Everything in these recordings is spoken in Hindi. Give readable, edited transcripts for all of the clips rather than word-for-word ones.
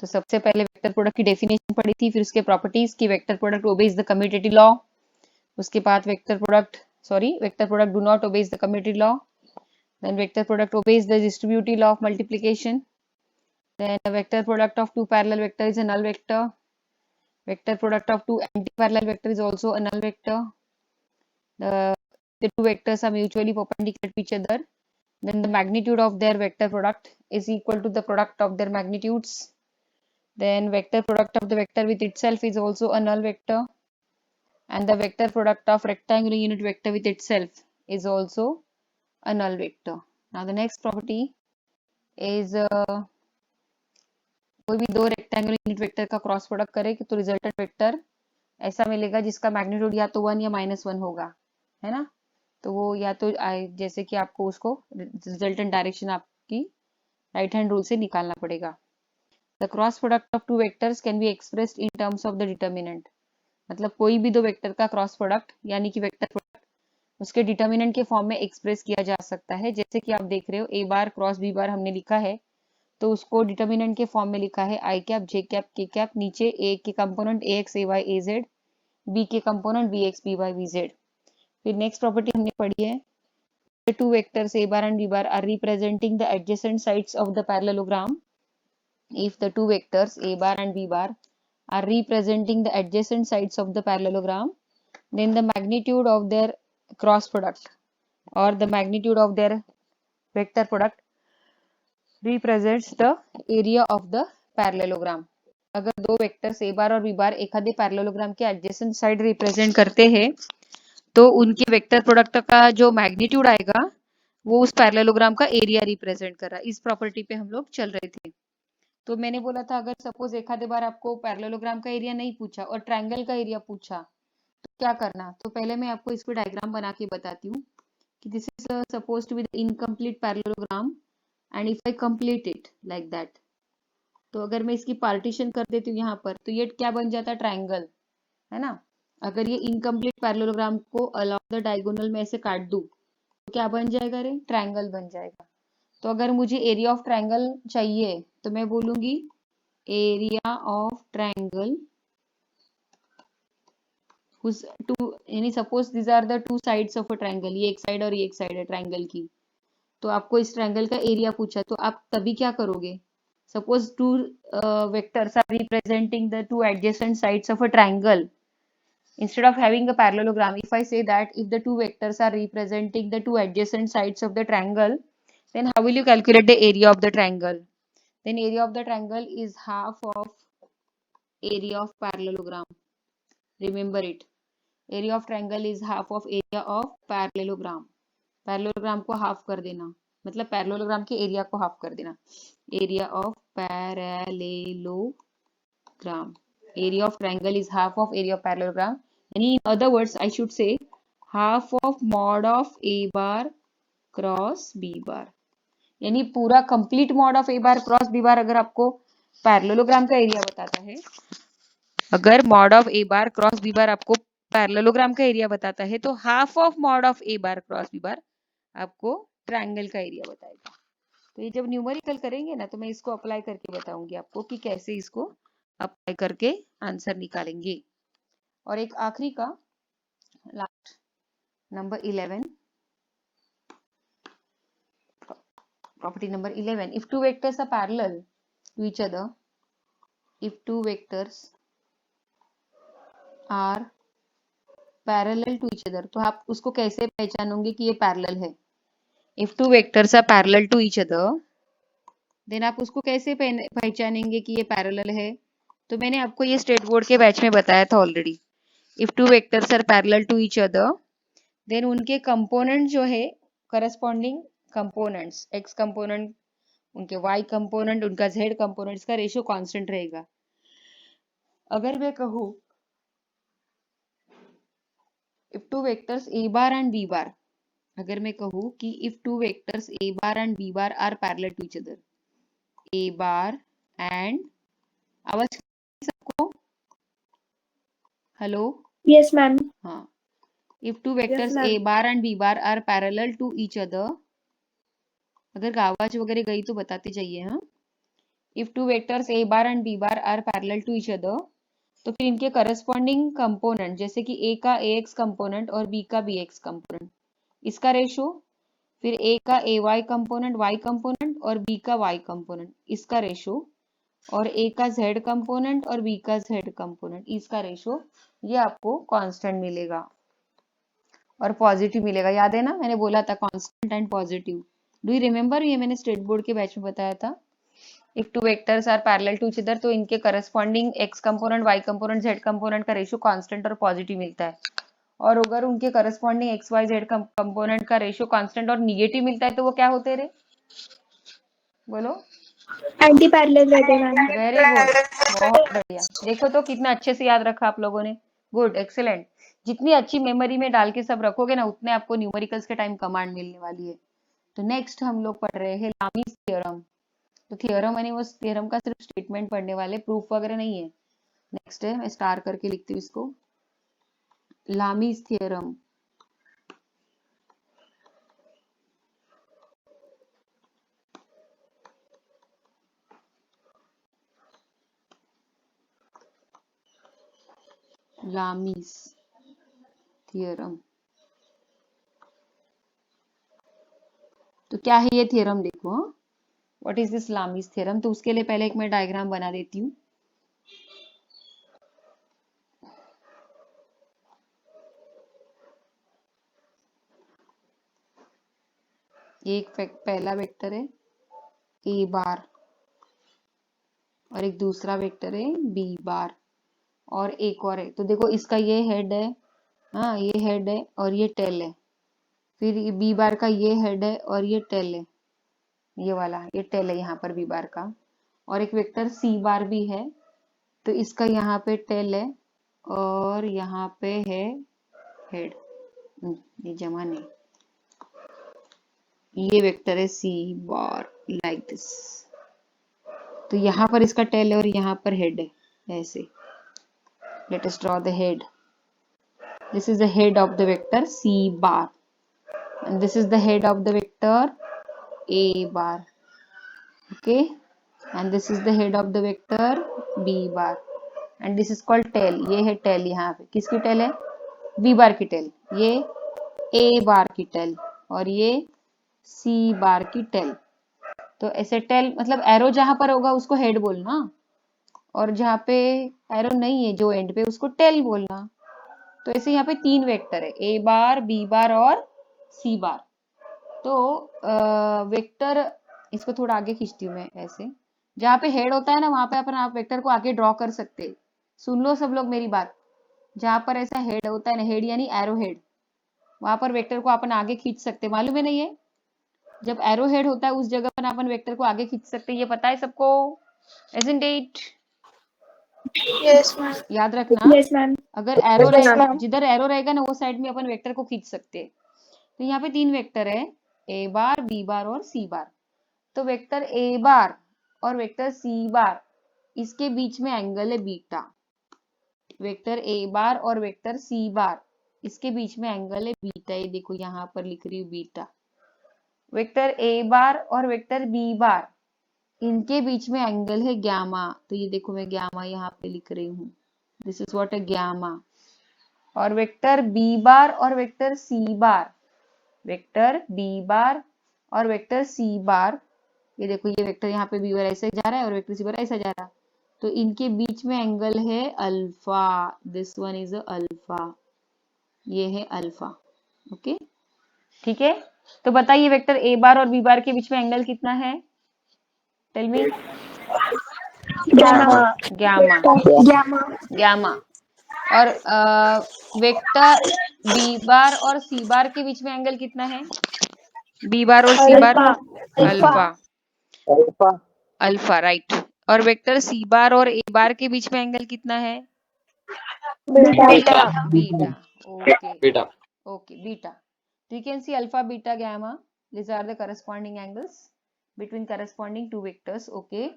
तो सबसे पहले वेक्टर प्रोडक्ट की डेफिनेशन पढ़ी थी, फिर उसके प्रॉपर्टीज की vector product obeys the commutative law, उसके बाद vector product do not obeys the commutative law, then vector product obeys the distributive law of multiplication, then a vector product of two parallel vector is a null vector, vector product of two anti-parallel vector is also a null vector, the two vectors are mutually perpendicular to each other, then the magnitude of their vector product is equal to the product of their magnitudes, then vector product of the vector with itself is also a null vector, and the vector product of rectangular unit vector with itself is also a null vector. Now the next property is कोई भी दो रेक्टेंगुलर यूनिट वेक्टर का क्रॉस प्रोडक्ट करे तो रिजल्टेंट वेक्टर ऐसा मिलेगा जिसका मैग्नीट्यूड या तो 1 या -1 होगा, है ना। तो वो या तो जैसे कि आपको उसको रिजल्टेंट डायरेक्शन आपकी राइट हैंड रूल से निकालना पड़ेगा। The cross product of two vectors can be expressed in terms of the determinant, मतलब कोई भी दो वेक्टर का क्रॉस प्रोडक्ट यानी कि वेक्टर प्रोडक्ट उसके डिटर्मिनेंट के फॉर्म में एक्सप्रेस किया जा सकता है। जैसे कि आप देख रहे हो a बार क्रॉस b बार हमने लिखा है, तो उसको डिटर्मिनेंट के फॉर्म में लिखा है i cap j cap k cap, नीचे a के component ax ay az, b के कंपोनेंट bx by bz। फिर नेक्स्ट प्रॉपर्टी हमने पढ़ी है, the two vectors a bar and b bar are representing the adjacent sides of the parallelogram. If the two vectors a bar and b bar are representing the adjacent sides of the parallelogram, then the magnitude of their cross product or the magnitude of their vector product represents the area of the parallelogram. अगर दो वेक्टर्स a बार और b बार एखादे पैरेललोग्राम के एडजेसेंट साइड रिप्रेजेंट करते हैं तो उनके वेक्टर प्रोडक्ट का जो मैग्नीट्यूड आएगा वो उस पैरेललोग्राम का एरिया रिप्रेजेंट कर रहा है। इस प्रॉपर्टी पे हम लोग चल रहे थे। तो मैंने बोला था अगर सपोज एखादे बार आपको पैरेललोग्राम का एरिया नहीं पूछा और ट्रायंगल का एरिया पूछा तो क्या करना। तो पहले मैं आपको इस पे डायग्राम बना के बताती हूँ कि this is suppose to be the incomplete parallelogram and if I complete it like that, तो अगर मैं इसकी पार्टीशन कर देती हूँ यहाँ पर तो ये क्या बन जाता है, ट्रायंगल, है ना। अगर ये इनकम्प्लीट पैरेललोग्राम को अलोंग द डायगोनल में ऐसे काट दूं तो क्या बन जाएगा रे, ट्रायंगल बन जाएगा। तो अगर मुझे एरिया ऑफ ट्रायंगल चाहिए तो मैं बोलूंगी एरिया ऑफ ट्रायंगल यानी suppose this are the two sides of a triangle, ये एक साइड और ये एक साइड है ट्रायंगल की। तो आपको इस ट्रायंगल का एरिया पूछा तो आप तभी क्या करोगे, suppose two vectors are representing the two adjacent sides of a triangle. Instead of having a parallelogram, if I say that if the two vectors are representing the two adjacent sides of the triangle, then how will you calculate the area of the triangle? Then area of the triangle is half of area of parallelogram. Remember it. Area of triangle is half of area of parallelogram. Parallelogram को हाफ कर देना, मतलब पैरेललोग्राम के एरिया को हाफ कर देना। Area of parallelogram, area of triangle is half of area of parallelogram, यानी in other words I should say half of mod of A bar cross B bar, यानी पूरा complete mod of A bar cross B bar अगर आपको पैरेललोग्राम का एरिया बताता है, अगर mod of A bar cross B bar आपको पैरेललोग्राम का एरिया बताता है तो half of mod of A bar cross B bar आपको ट्रायंगल का एरिया बताएगा। तो ये जब न्यूमेरिकल करेंगे ना तो मैं इसको अप्लाई करके बताऊंगी आपको कि कैसे इसको अप्लाई करके आंसर निकालेंगे। और एक आखिरी का last number 11, property number 11, if two vectors are parallel to each other, if two vectors are parallel to each other, तो आप उसको कैसे पहचानोगे कि ये पैरेलल है। If two vectors are parallel to each other, then आप उसको कैसे पहचानेंगे कि ये पैरेलल है। तो मैंने आपको ये स्टेट बोर्ड के बैच में बताया था already. If two vectors are parallel to each other, then उनके कंपोनेंट जो है करस्पॉन्डिंग कंपोनेंट्स, x कंपोनेंट उनके y कंपोनेंट उनका z कंपोनेंट्स का रेशियो कांस्टेंट रहेगा। अगर मैं कहूँ if two vectors a bar and b bar, अगर मैं कहूँ कि if two vectors a bar and b bar are parallel to each other, a bar and, आवाज सबको, हेलो, Yes, ma'am. हाँ, if two vectors Yes, ma'am. a bar and b bar are parallel to each other, अगर आवाज वगैरह गई तो बताते जाइए। हाँ, if two vectors A bar and B bar are parallel to each other, तो फिर इनके करस्पॉन्डिंग कंपोनेंट जैसे कि ए का ए एक्स कंपोनेंट और बी का बी एक्स कंपोनेंट, इसका रेशो, फिर ए का ए वाई कंपोनेंट और बी का वाई कंपोनेंट, इसका रेशो, और ए का जेड कंपोनेंट और बी का जेड कंपोनेंट, इसका रेशो, ये आपको कांस्टेंट मिलेगा और पॉजिटिव मिलेगा। याद है ना, मैंने बोला था constant and positive. Do you remember, ये मैंने स्टेट बोर्ड के बैच में बताया था। If two vectors are parallel to each other, तो इनके corresponding X component, Y component, Z component का रेशियो कांस्टेंट और पॉजिटिव मिलता है। और अगर उनके corresponding X Y Z component का रेशियो कांस्टेंट और निगेटिव मिलता है, तो वो क्या होते रे, बोलो। एंटी पैरेलल रहते हैं। वेरी गुड, बहुत बढ़िया। देखो तो कितना अच्छे से याद रखा आप लोगों ने। Good, excellent. जितनी अच्छी मेमोरी में डाल के सब रखोगे ना, उतने आपको न्यूमेरिकल्स के टाइम कमांड मिलने वाली है। तो नेक्स्ट हम लोग पढ़ रहे हैं लामीज थ्योरम। तो थ्योरम यानी वो थ्योरम का सिर्फ स्टेटमेंट पढ़ने वाले, प्रूफ वगैरह नहीं है। नेक्स्ट है, मैं स्टार करके लिखती हूँ इसको, लामीज थ्योरम। लामीज थ्योरम, तो क्या है ये थ्योरम, देखो what is this Lami's theorem. तो उसके लिए पहले एक मैं डायग्राम बना देती हूँ। एक पहला वेक्टर है ए बार और एक दूसरा वेक्टर है बी बार और एक और है। तो देखो इसका ये हेड है, हाँ ये हेड है और ये टेल है। फिर बी बार का ये हेड है और ये टेल है, ये वाला ये टेल है यहाँ पर बी बार का। और एक वेक्टर सी बार भी है, तो इसका यहाँ पे टेल है और यहाँ पे है हेड। ये जमा नहीं, ये वेक्टर है सी बार लाइक दिस। तो यहाँ पर इसका टेल है और यहाँ पर हेड है, ऐसे। Let us draw the head. This is the head of the vector c bar and this is the head of the vector a bar, okay, and this is the head of the vector b bar and this is called tail। ये है tail, यहाँ पे किसकी tail है, b बार की tail, ये a बार की tail और ये c बार की tail। तो ऐसे tail मतलब एरो जहां पर होगा उसको हेड बोलना, और जहां पे एरो नहीं है जो एंड पे, उसको टेल बोलना। तो ऐसे यहाँ पे तीन वेक्टर है, ए बार बी बार और सी बार। तो वेक्टर, इसको थोड़ा आगे खींचती हूँ मैं, ऐसे जहाँ पे हेड होता है ना, वहां पे अपन आप वेक्टर को आगे ड्रॉ कर सकते हैं। सुन लो सब लोग मेरी बात, जहां पर ऐसा हेड होता है ना, हेड यानी एरो हेड, वहां पर वेक्टर को अपन आगे खींच सकते, मालूम है ना ये। जब एरो हेड होता है उस जगह पर अपन वेक्टर को आगे खींच सकते हैं, ये पता है सबको, isn't it? Yes ma'am. याद रखना, यस मैम। अगर एरो यस रहेगा, मैम। जिधर एरो रहेगा ना वो साइड में अपन वेक्टर को खींच सकते हैं। तो यहाँ पे तीन वेक्टर है, ए बार बी बार और सी बार। तो वेक्टर ए बार और वेक्टर सी बार, इसके बीच में एंगल है बीटा। वेक्टर ए बार और वेक्टर सी बार, इसके बीच में एंगल है बीटा, ये देखो यहाँ पर लिख रही हूँ बीटा। वेक्टर ए बार और वेक्टर बी बार, इनके बीच में एंगल है ग्यामा। तो ये देखो मैं ग्यामा यहाँ पे लिख रही हूँ, दिस इज व्हाट है ग्यामा। और वेक्टर बी बार और वेक्टर सी बार, वेक्टर बी बार और वेक्टर सी बार, ये देखो ये वेक्टर यहाँ पे बी बार ऐसे जा रहा है और वेक्टर सी बार ऐसा जा रहा है, तो इनके बीच में एंगल है alpha. This one is alpha, ये है अल्फा, ओके ठीक है। तो बताइए वेक्टर ए बार और बी बार के बीच में एंगल कितना है, tell me. Gamma. Gamma, gamma. Gamma. और वेक्टर बी बार और सी बार के बीच में एंगल कितना है, बी बार और C bar, alpha, alpha. Alpha right. और वेक्टर सी बार और ए बार के बीच में एंगल कितना है, beta. Beta, okay okay beta. तो you can see alpha beta gamma, these are the corresponding angles between corresponding two vectors, okay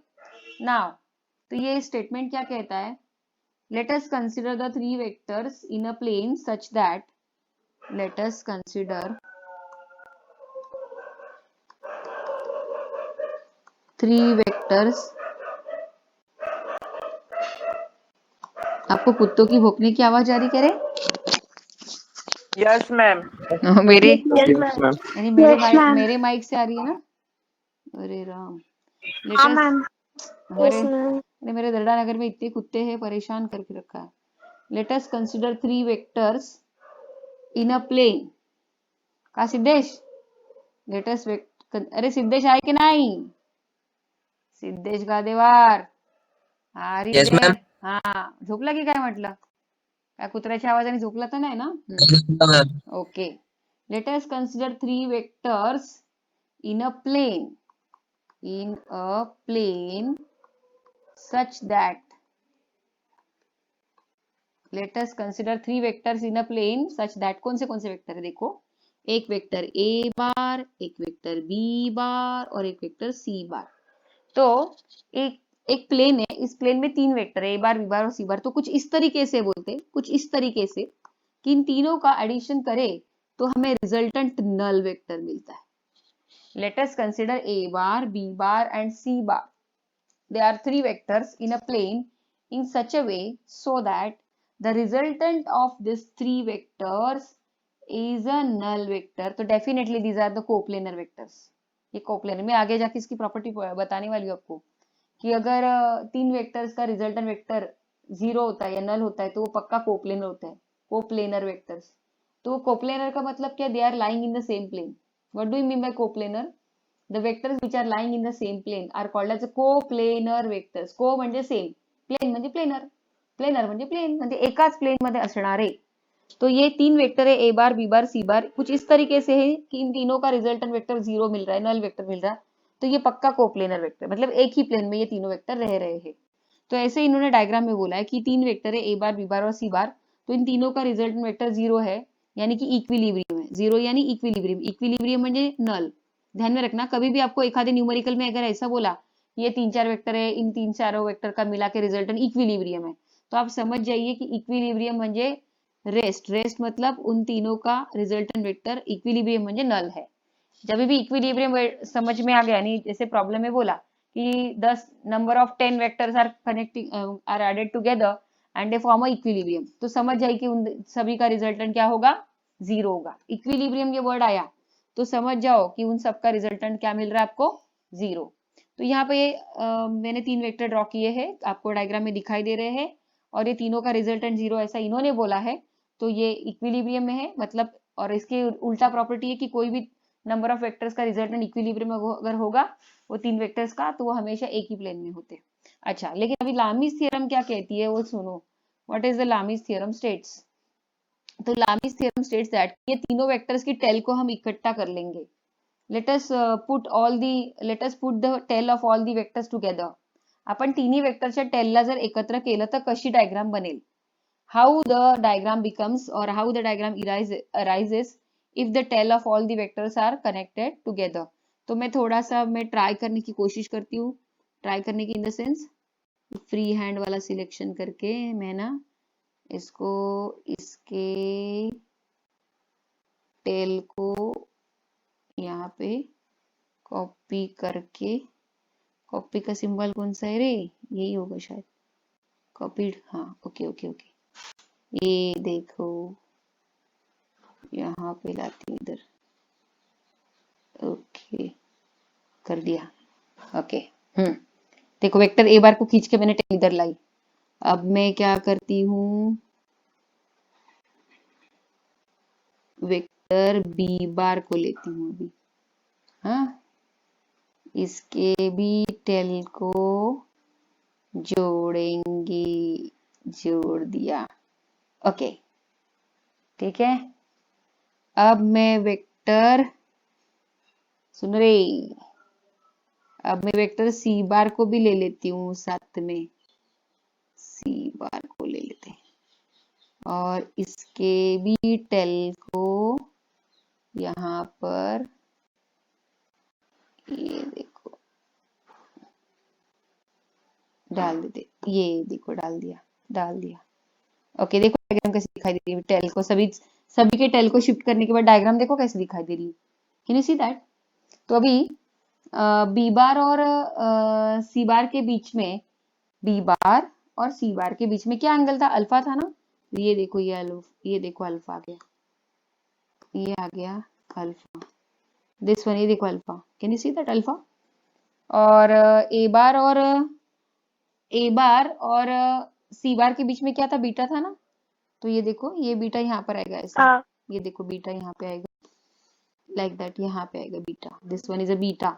now। तो ये स्टेटमेंट क्या कहता है, let us consider the three vectors in a plane such that, let us consider three vectors आपको कुत्तों की भौंकने की आवाज आ रही कह रहे? Yes ma'am. मेरे Yes, यस ma'am. मैम। यानी Yes, ma'am. मेरे माइक से आ रही है ना? अरे राम। हाँ लेटेस्ट मैम. अरे Yes, ma'am. अरे मेरे दर्डा नगर में इतने कुत्ते हैं, परेशान करके रखा है। Let us consider 3 vectors in a plane. का सिद्धेश? लेट अस अरे सिद्धेश आहे की नाही? सिद्धेश गादेवार. अरे येस दे. मॅम. हा, झोपला की काय म्हटलं? काय कुत्र्याच्या आवाजाने झोपला तर नाही ना? Okay. Late us consider 3 vectors in a plane such that let us consider 3 vectors in a plane such that कौन से वेक्टर है? देखो, एक वेक्टर a बार, एक वेक्टर b बार और एक वेक्टर c बार। तो एक प्लेन है, इस प्लेन में 3 वेक्टर है, a बार, b बार और c बार। तो कुछ इस तरीके से बोलते, कुछ इस तरीके से कि इन तीनों का एडिशन करें तो हमें रिजल्टेंट नल वेक्टर मिलता है। Let us consider a bar, b bar and c bar. They are 3 vectors in a plane in such a way so that the resultant of these 3 vectors is a null vector. तो definitely these are the coplanar vectors. ये coplanar, मैं आगे जाके इसकी प्रॉपर्टी बताने वाली हूँ आपको कि अगर 3 वेक्टर्स का रिजल्टेंट वेक्टर 0 होता है या नल होता है तो वो पक्का कोप्लेनर होता है, कोप्लेनर वेक्टर्स। तो कोप्लेनर का मतलब क्या? They are lying in the same plane. What do you mean by coplanar? The vectors which are lying in the same plane are called as coplanar vectors. Co म्हणजे सेम, प्लेन म्हणजे प्लेनर, प्लेनर म्हणजे प्लेन म्हणजे एकाच प्लेन मध्ये असणारे। तो ये 3 वेक्टर है, a bar, b bar, c बार, कुछ इस तरीके से है कि इन तीनों का रिजल्टेंट वेक्टर 0 मिल रहा है, नल वेक्टर मिल रहा है। तो ये पक्का कोप्लेनर वेक्टर, मतलब एक ही प्लेन में ये तीनों वेक्टर रह रहे हैं। तो ऐसे इन्होंने डायग्राम में बोला है कि 3 वेक्टर है, a बार, b बार और c बार। तो इन तीनों का रिजल्टेंट वेक्टर 0 है, यानी कि इक्विलिब्रियम है। 0 यानी इक्विलिब्रियम, इक्विलिब्रियम म्हणजे नल। ध्यान में रखना, कभी भी आपको एक आधे न्यूमेरिकल में अगर ऐसा बोला ये 3-4 वेक्टर है, इन 3-4 वेक्टर का मिला के रिजल्टेंट इक्विलिब्रियम है, तो आप समझ जाइए कि इक्विलिब्रियम म्हणजे रेस्ट मतलब उन तीनों का रिजल्टेंट वेक्टर इक्विलिब्रियम म्हणजे नल है। जब भी इक्विलिब्रियम समझ में आ गया, नहीं जैसे प्रॉब्लम में बोला कि 10 number of 10 vectors are connecting are added together and they form a equilibrium, तो समझ जाइए कि उन सभी का रिजल्टेंट क्या होगा? 0 होगा। इक्विलिब्रियम ये वर्ड आया तो समझ जाओ कि उन सबका रिजल्टेंट क्या मिल रहा है आपको? 0। तो यहाँ पे मैंने 3 वेक्टर ड्रॉ किए हैं, आपको डायग्राम में दिखाई दे रहे हैं, और ये तीनों का रिजल्टेंट 0 ऐसा इन्होंने बोला है, तो ये इक्विलिब्रियम में है मतलब। और इसके उल्टा प्रॉपर्टी है कि कोई भी नंबर ऑफ वेक्टर्स का रिजल्टेंट इक्विलिब्रियम अगर होगा वो 3 वेक्टर्स का, तो वो हमेशा एक ही प्लेन में होते। अच्छा, लेकिन अभी लामीज थ्योरम क्या कहती है वो सुनो। What is the Lami's theorem states? तो लामीज थ्योरम स्टेट्स दैट ये तीनों वेक्टर्स की टेल को हम इकट्ठा कर लेंगे। let us put the tail of all the vectors together. आपण तिन्ही वेक्टरच्या टेलला जर एकत्र केलं तर कशी डायग्राम बनेल? how the diagram becomes or how the diagram arises if the tail of all the vectors are connected together. तो मैं थोड़ा सा ट्राई करने की कोशिश करती हूँ, ट्राई करने की in the sense free hand वाला सिलेक्शन करके मैं ना इसको इसके टेल को यहाँ पे कॉपी करके, कॉपी का सिंबल कौन सा है रे? यही होगा शायद, कॉपीड। हाँ, ओके ओके ओके, ये देखो यहाँ पे लाती हूँ इधर, ओके कर दिया। ओके, देखो वेक्टर ए बार को खींच के मैंने टेल इधर लाई। अब मैं क्या करती हूँ, वेक्टर बी बार को लेती हूँ अभी। हाँ, इसके भी टेल को जोड़ेंगे, जोड़ दिया। ओके, ठीक है। अब मैं वेक्टर, सुन रे, अब मैं वेक्टर सी बार को भी ले लेती हूँ साथ में, सी बार को ले लेते हैं और इसके भी टेल को यहाँ पर, ये देखो डाल देते, ये देखो डाल दिया। ओके, देखो डायग्राम कैसे दिखाई दे रही है टेल को, सभी के टेल को शिफ्ट करने के बाद डायग्राम देखो कैसे दिखाई दे रही है। Can you see that? तो अभी बी बार और सी बार के बीच में बी बार और सी बार के बीच में क्या एंगल था, अल्फा था ना। ये देखो ये देखो अल्फा आ गया, ये आ गया अल्फा, दिस वन, ये देखो alpha, can you see that alpha. और ए बार और सी बार के बीच में क्या था, बीटा था ना। तो ये देखो ये बीटा यहाँ पर आएगा ऐसे, हाँ ये देखो बीटा यहाँ पे आएगा लाइक दैट, यहाँ पे आएगा beta, this one is a beta.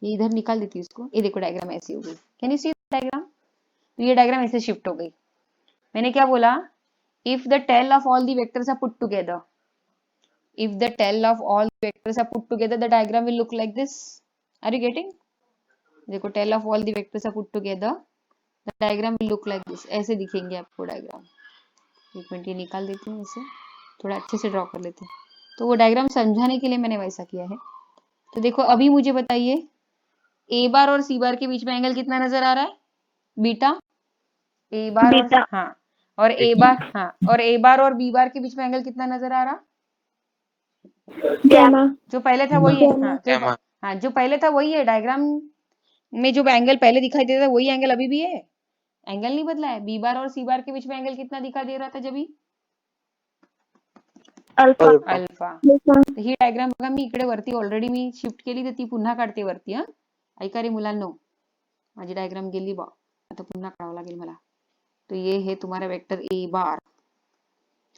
ये इधर निकाल देती हूँ इसको, ये देखो डायग्राम ऐसी हो गई, कैन यू सी डायग्राम। तो ये डायग्राम ऐसे शिफ्ट हो गई। मैंने क्या बोला, if the tail of all the vectors are put together, if the tail of all the vectors are put together, the diagram will look like this. Are you getting? देखो tail of all the vectors are put together, the diagram will look like this. ऐसे दिखेंगे आपको डायग्राम। एक मिनट ये निकाल देती हूँ, इसे थोड़ा अच्छे से ड्रॉ कर लेते हैं। तो वो डायग्राम समझाने के लिए मैंने वैसा किया है। तो देखो अभी मुझे बताइए, ए बार और सी बार के बीच में एंगल कितना नजर आ रहा है, बीटा। ए बार और बीटा हाँ, और ए बार, हाँ, और ए बार और बी बार के बीच में एंगल कितना नजर आ रहा, गैमा जो पहले था वही है। गैमा हाँ जो पहले था वही है, डायग्राम में जो एंगल पहले दिखाई देता था वही एंगल अभी भी है, एंगल नहीं बदला है। बी बार और सी बार के बीच में एंगल कितना दिखा दे रहा था जब अल्फा अल्फा। तर ही डायग्राम बघा, मी इकडे वरती ऑलरेडी मी शिफ्ट केली, तर ती पुन्हा काढते वरती। हा ऐका रे मुलांनो, माझी डायग्राम गेली बा, आता पुन्हा काढावं लागेल मला। तो ये है तुम्हारा वेक्टर ए बार,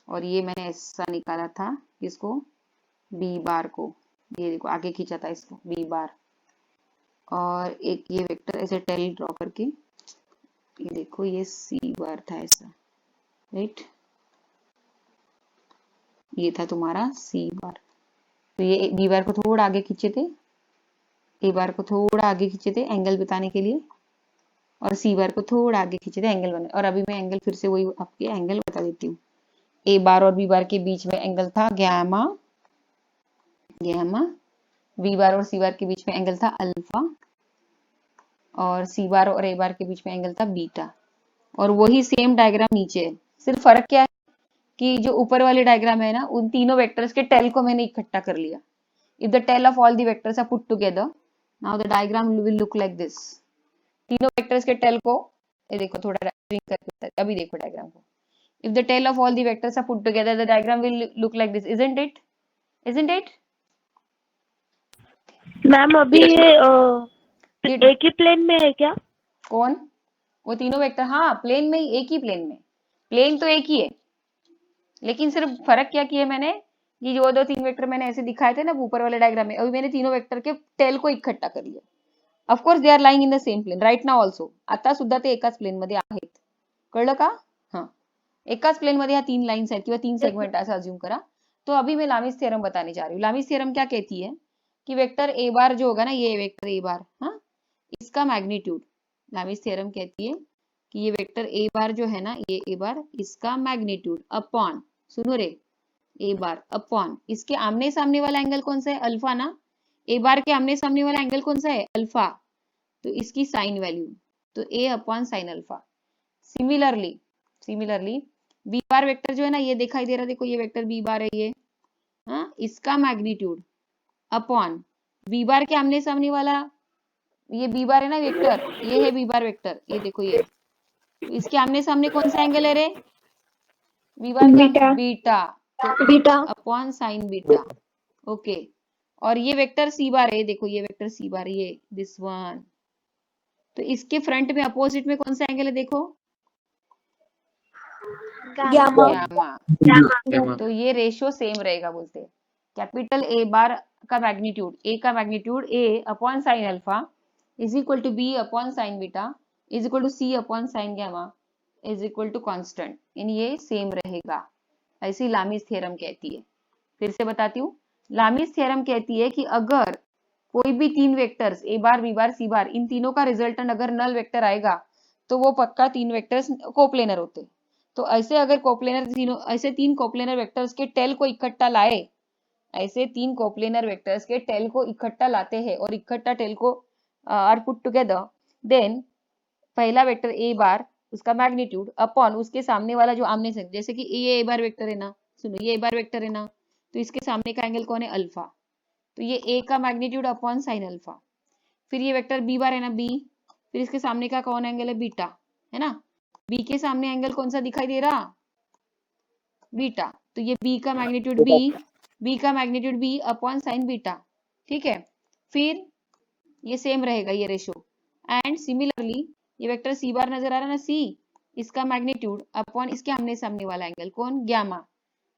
और ये मैंने ऐसा निकाला था इसको, बी बार को, ये देखो आगे खींचा था इसको बी बार, और एक ये वेक्टर ऐसे टेल ड्रॉ करके, ये देखो ये सी बार था ऐसा, राइट, ये था तुम्हारा सी बार। तो ये बी बार को थोड़ा आगे खींचे थे, ए बार को थोड़ा आगे खींचे थे एंगल बताने के लिए, और सी बार को थोड़ा आगे खींचे थे एंगल बने। और अभी मैं एंगल फिर से वही आपके एंगल बता देती हूँ। ए बार और बी बार के बीच में एंगल था गैमा, गैमा। बी बार और सी बार के बीच में एंगल था अल्फा, और सी बार और ए बार के बीच में एंगल था बीटा। और वही सेम डायग्राम नीचे है, सिर्फ फर्क क्या है कि जो ऊपर वाले डायग्राम है ना, उन तीनों वेक्टर्स के टेल को मैंने इकट्ठा कर लिया। If the tail of all the vectors are put together, now the diagram will look like this. तीनों वेक्टर्स के टेल को, ये देखो थोड़ा ड्रिंक करके, अभी देखो डायग्राम को। If the tail of all the vectors are put together, the diagram will look like this, isn't it, isn't it. Ma'am अभी ये एक ही प्लेन में है क्या? कौन, वो तीनों वेक्टर, हाँ प्लेन में, एक ही प्लेन में, प्लेन तो एक ही है, लेकिन सिर्फ फर्क क्या किया मैंने, ये जो दो तीन वेक्टर मैंने ऐसे दिखाए थे ना ऊपर वाले डायग्राम में, अभी मैंने तीनों वेक्टर के टेल को इकट्ठा कर लिया। Of course they are lying in the same plane right now also, आता सुद्धा ते एकाच प्लेन मध्ये आहेत, कळलं का? हाँ, एकाच प्लेन मध्ये ह्या तीन लाइन्स आहेत किंवा तीन सेगमेंट ऐसा अज्यूम करा। तो अभी मैं लामिस थ्योरम बताने जा रही हूँ। लामिस थ्योरम क्या कहती है कि वेक्टर ए बार जो होगा ना, ये वेक्टर ए बार, हाँ, इसका मैग्नीट्यूड, लामिस थ्योरम कहती है कि ये वेक्टर ए बार जो है ना, ये ए बार, इसका मैग्नीट्यूड अपॉन, सुनो रे, ए बार अपॉन इसके आमने सामने वाला एंगल कौन सा है, अल्फा ना। ए बार के आमने सामने वाला एंगल कौन सा है, अल्फा, तो इसकी साइन वैल्यू, तो A upon sine alpha. Similarly, similarly B bar vector जो है ना, ये दिखाई दे रहा है, देखो ये वेक्टर बी बार है ये, हाँ, इसका मैग्नीट्यूड अपॉन बी बार के आमने सामने वाला, ये बी बार है ना वेक्टर, ये है बी बार वेक्टर, ये देखो ये, तो इसके आमने सामने कौन सा एंगल है रे, बी बार बीटा का बीटा, तो beta upon sine beta, okay. और ये वेक्टर सी बार है, देखो ये वेक्टर सी बार, ये दिस वन, तो इसके फ्रंट में अपोजिट में कौन सा एंगल है, देखो गैमा गैमा। तो ये रेशियो सेम रहेगा, बोलते हैं कैपिटल ए बार का मैग्नीट्यूड, ए का magnitude A upon sine alpha is equal to B upon sine beta is equal to C upon sine gamma is equal to constant, यानी ये सेम रहेगा। ऐसी लामिस थ्योरम कहती है। फिर से बताती हूँ, लामिस थ्योरम कहती है कि अगर कोई भी तीन vectors A bar B bar सी बार, इन तीनों का रिजल्टेंट अगर नल वेक्टर आएगा, तो वो पक्का तीन वेक्टर्स कोप्लेनर होते। तो ऐसे अगर कोप्लेनर तीनों, ऐसे तीन कोप्लेनर वेक्टर्स के टेल को इकट्ठा लाए, ऐसे तीन कोप्लेनर वेक्टर्स के टेल को इकट्ठा लाते हैं और इकट्ठा टेल को आर पुट टुगेदर, देन पहला वेक्टर ए बार, उसका मैग्नीट्यूड अपॉन उसके सामने वाला जो आमने से, जैसे कि ये ए बार वेक्टर है ना, सुनो ये ए बार वेक्टर है ना, तो इसके सामने का एंगल कौन है, अल्फा, तो ये ए का मैग्नीट्यूड अपॉन साइन अल्फा। फिर ये वेक्टर बी बार है ना, बी, फिर इसके सामने का कौन एंगल है, बीटा, है ना, बी के सामने एंगल कौन सा दिखाई दे रहा, बीटा, तो ये बी का मैग्नीट्यूड बी का magnitude B upon sine beta, ठीक है। फिर ये सेम रहेगा ये रेशो, एंड सिमिलरली ये वेक्टर सी बार नजर आ रहा है ना, सी, इसका मैग्नीट्यूड अपॉन इसके आमने सामने वाला एंगल कौन, गैमा,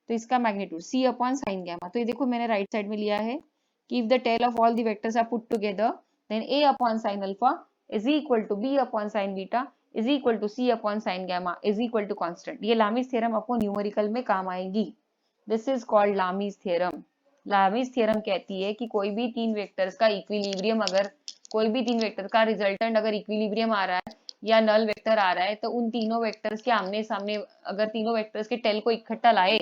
तो इसका magnitude C upon sine gamma. तो ये देखो मैंने राइट साइड में लिया है कि if the tail of all the vectors are put together then A upon sine alpha is equal to B upon sine beta is equal to C upon sine gamma is equal to constant. ये लामीज थ्योरम आपको न्यूमेरिकल में काम आएगी। This is called Lami's theorem. Lami's theorem कहती है कि कोई भी तीन वेक्टर्स का इक्विलिब्रियम, अगर कोई भी तीन वेक्टर का रिजल्टेंट अगर इक्विलिब्रियम आ रहा है या नल वेक्टर आ रहा है, तो उन तीनों वेक्टर्स के आमने सामने अगर तीनों वेक्टर्स के टेल को इकट्ठा लाए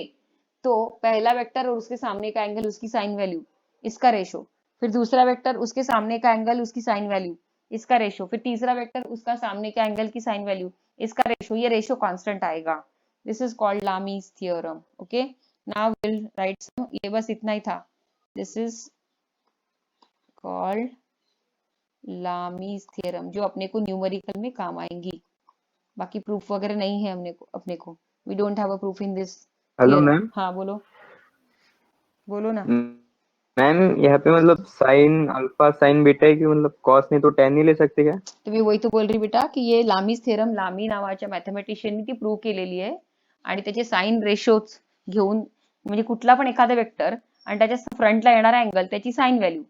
तो पहला वेक्टर और उसके सामने का एंगल उसकी साइन वैल्यू इसका रेशो, फिर दूसरा वेक्टर उसके सामने का एंगल उसकी साइन वैल्यू इसका रेशो, फिर तीसरा वेक्टर उसका सामने का एंगल की साइन वैल्यू इसका रेशो, ये रेशो कांस्टेंट आएगा। This is called Lami's theorem. Okay, now will write some, ये बस इतना ही था। This is called Lami's theorem, जो अपने को न्यूमेरिकल में काम आएंगी। बाकी प्रूफ वगैरह नहीं है अपने को we don't have a proof in this hello theorem. Ma'am. हाँ बोलो बोलो ना। मैम यहाँ पे मतलब साइन अल्फा साइन बीटा है कि मतलब कॉस नहीं तो टेन नहीं ले सकते क्या? तर मी वही तो बोल रही बेटा की ये लामीज थेरम लामी नावाच्या मॅथमॅटिशियननी ती प्रूव्ह केलेली आहे आणि त्याचे साइन रेशोज घेऊन, म्हणजे कुठला पण एखादा वेक्टर आणि त्याच्या फ्रंटला येणारा अँगल त्याची साइन व्हॅल्यू,